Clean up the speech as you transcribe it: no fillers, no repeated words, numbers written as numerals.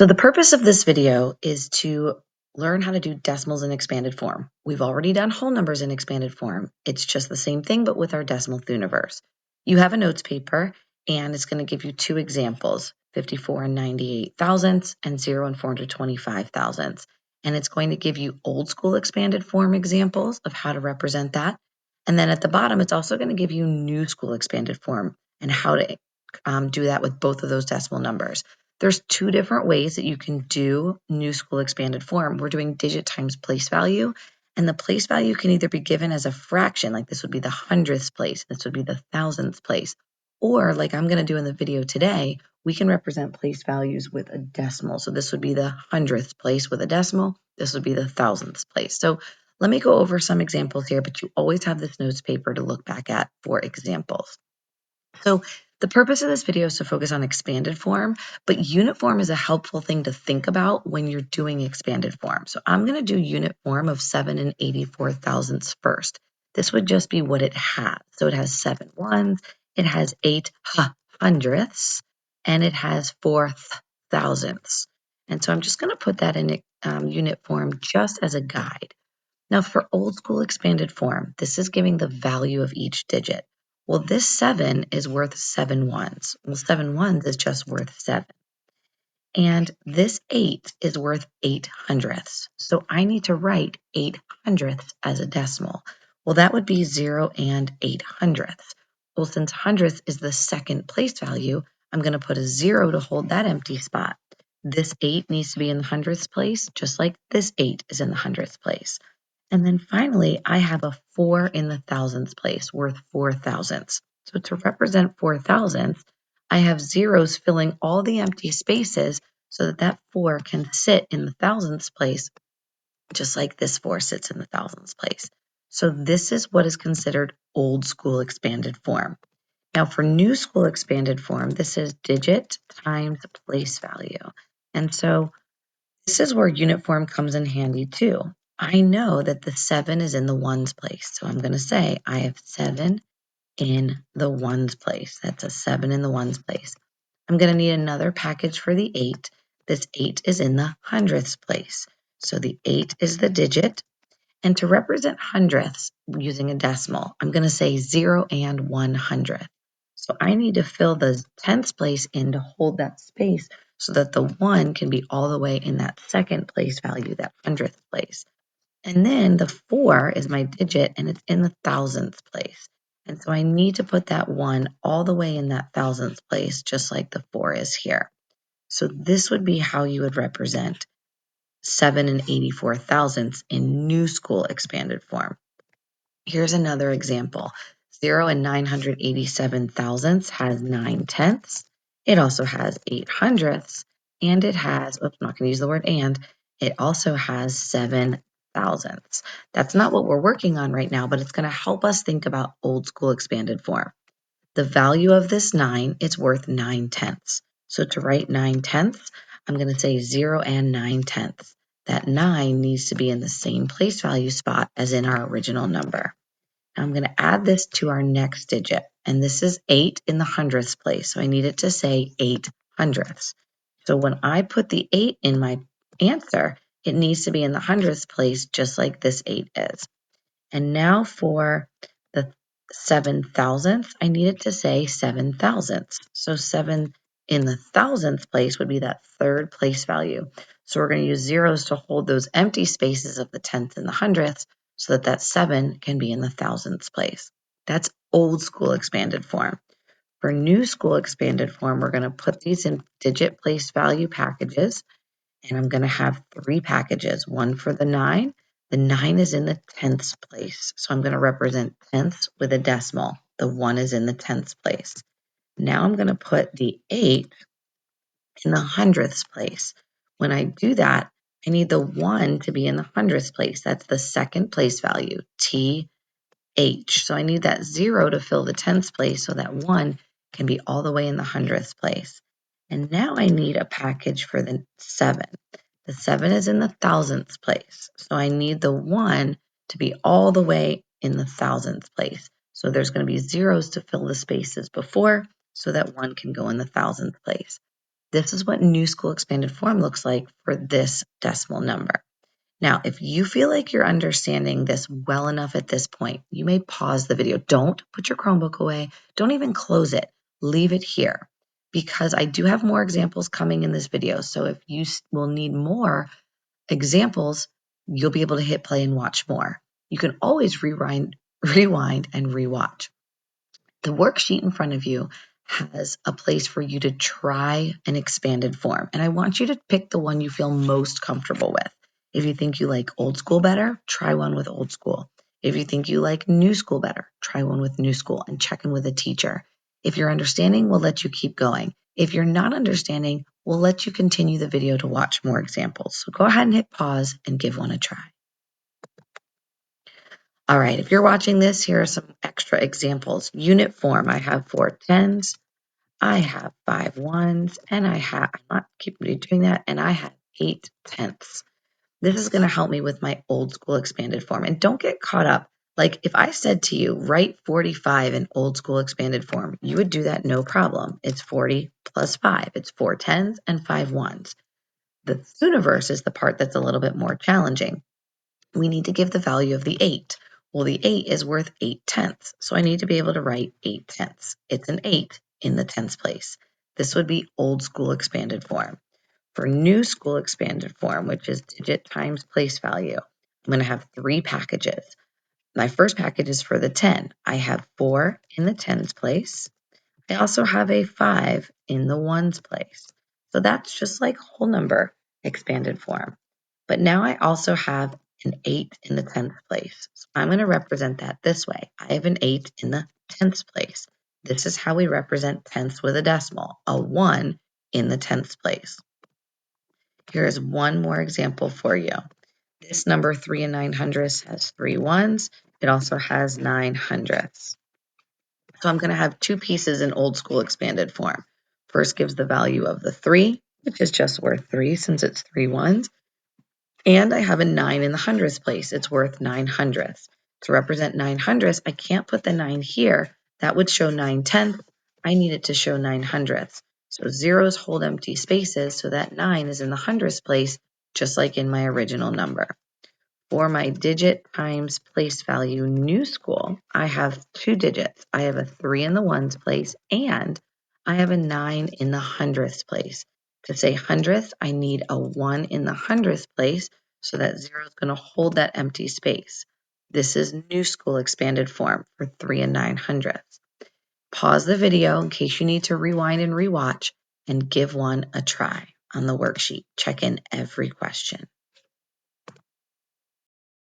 So the purpose of this video is to learn how to do decimals in expanded form. We've already done whole numbers in expanded form. It's just the same thing, but with our decimal universe. You have a notes paper, and it's going to give you two examples, 54 and 98 thousandths and 0 and 425 thousandths. And it's going to give you old school expanded form examples of how to represent that. And then at the bottom, it's also going to give you new school expanded form and how to do that with both of those decimal numbers. There's two different ways that you can do new school expanded form. We're doing digit times place value, and the place value can either be given as a fraction, like this would be the hundredths place, this would be the thousandths place, or like I'm going to do in the video today, we can represent place values with a decimal. So this would be the hundredths place with a decimal, this would be the thousandths place. So let me go over some examples here, but you always have this notes paper to look back at for examples. So the purpose of this video is to focus on expanded form, but unit form is a helpful thing to think about when you're doing expanded form. So I'm going to do unit form of 7 and 84 thousandths first. This would just be what it has. So it has 7 ones, it has 8 hundredths, and it has 4 thousandths. And so I'm just going to put that in unit form just as a guide. Now for old school expanded form, this is giving the value of each digit. Well, this 7 is worth 7 ones. Well, 7 ones is just worth 7. And this 8 is worth 8 hundredths. So I need to write 8 hundredths as a decimal. Well, that would be 0 and 8 hundredths. Well, since hundredths is the second place value, I'm going to put a 0 to hold that empty spot. This 8 needs to be in the hundredths place, just like this 8 is in the hundredths place. And then finally, I have a 4 in the thousandths place worth 4 thousandths. So to represent 4 thousandths, I have zeros filling all the empty spaces so that that 4 can sit in the thousandths place, just like this 4 sits in the thousandths place. So this is what is considered old school expanded form. Now for new school expanded form, this is digit times place value. And so this is where unit form comes in handy too. I know that the 7 is in the ones place. So I'm going to say I have 7 in the ones place. That's a 7 in the ones place. I'm going to need another package for the 8. This 8 is in the hundredths place. So the 8 is the digit. And to represent hundredths using a decimal, I'm going to say 0 and 100th. So I need to fill the tenths place in to hold that space so that the 1 can be all the way in that second place value, that hundredth place. And then the 4 is my digit and it's in the thousandths place. And so I need to put that 1 all the way in that thousandths place, just like the 4 is here. So this would be how you would represent 7 and 84 thousandths in new school expanded form. Here's another example. 0 and 987 thousandths has 9 tenths. It also has 8 hundredths, and it has, oops, I'm not going to use the word and, it also has 7 thousandths. That's not what we're working on right now, but it's going to help us think about old school expanded form. The value of this 9, it's worth 9 tenths. So to write 9 tenths, I'm going to say 0 and 9 tenths. That 9 needs to be in the same place value spot as in our original number. I'm going to add this to our next digit, and this is 8 in the hundredths place, so I need it to say 8 hundredths. So when I put the 8 in my answer, it needs to be in the hundredths place, just like this 8 is. And now for the 7 thousandths, I need it to say 7 thousandths. So 7 in the thousandths place would be that third place value. So we're going to use zeros to hold those empty spaces of the tenths and the hundredths so that that 7 can be in the thousandths place. That's old school expanded form. For new school expanded form, we're going to put these in digit place value packages, and I'm going to have 3 packages, one for the 9. The 9 is in the tenths place, so I'm going to represent tenths with a decimal. The 1 is in the tenths place. Now I'm going to put the 8 in the hundredths place. When I do that, I need the 1 to be in the hundredths place. That's the second place value, TH. So I need that 0 to fill the tenths place so that 1 can be all the way in the hundredths place. And now I need a package for the 7. The 7 is in the thousandths place. So I need the 1 to be all the way in the thousandths place. So there's going to be zeros to fill the spaces before so that 1 can go in the thousandth place. This is what new school expanded form looks like for this decimal number. Now, if you feel like you're understanding this well enough at this point, you may pause the video. Don't put your Chromebook away. Don't even close it. Leave it here because I do have more examples coming in this video. So if you will need more examples, you'll be able to hit play and watch more. You can always rewind and rewatch. The worksheet in front of you has a place for you to try an expanded form. And I want you to pick the one you feel most comfortable with. If you think you like old school better, try one with old school. If you think you like new school better, try one with new school and check in with a teacher. If you're understanding, we'll let you keep going. If you're not understanding, we'll let you continue the video to watch more examples. So go ahead and hit pause and give one a try. All right, if you're watching this, here are some extra examples. Unit form, I have 4 tens, I have 5 ones, and I'm not keep doing that, and I have 8 tenths. This is going to help me with my old school expanded form. And don't get caught up. Like if I said to you, write 45 in old school expanded form, you would do that no problem. It's 40 plus 5. It's 4 tens and 5 ones. The Thuniverse is the part that's a little bit more challenging. We need to give the value of the 8. Well, the 8 is worth 8 tenths, so I need to be able to write 8 tenths. It's an 8 in the tenths place. This would be old school expanded form. For new school expanded form, which is digit times place value, I'm going to have 3 packages. My first package is for the 10. I have 4 in the tens place. I also have a 5 in the ones place. So that's just like whole number expanded form. But now I also have an 8 in the 10th place. So I'm going to represent that this way. I have an 8 in the 10th place. This is how we represent tenths with a decimal, a 1 in the 10th place. Here is one more example for you. This number 3 and 9 hundredths has 3 ones. It also has 9 hundredths. So I'm going to have 2 pieces in old school expanded form. First gives the value of the 3, which is just worth 3 since it's 3 ones. And I have a 9 in the hundredths place. It's worth 9 hundredths. To represent 9 hundredths, I can't put the 9 here. That would show 9 tenths. I need it to show 9 hundredths. So zeros hold empty spaces, so that 9 is in the hundredths place, just like in my original number. For my digit times place value new school, I have 2 digits. I have a 3 in the ones place and I have a 9 in the hundredths place. To say hundredths, I need a 1 in the hundredths place, so that 0 is going to hold that empty space. This is new school expanded form for 3 and 9 hundredths. Pause the video in case you need to rewind and rewatch and give one a try on the worksheet. Check in every question.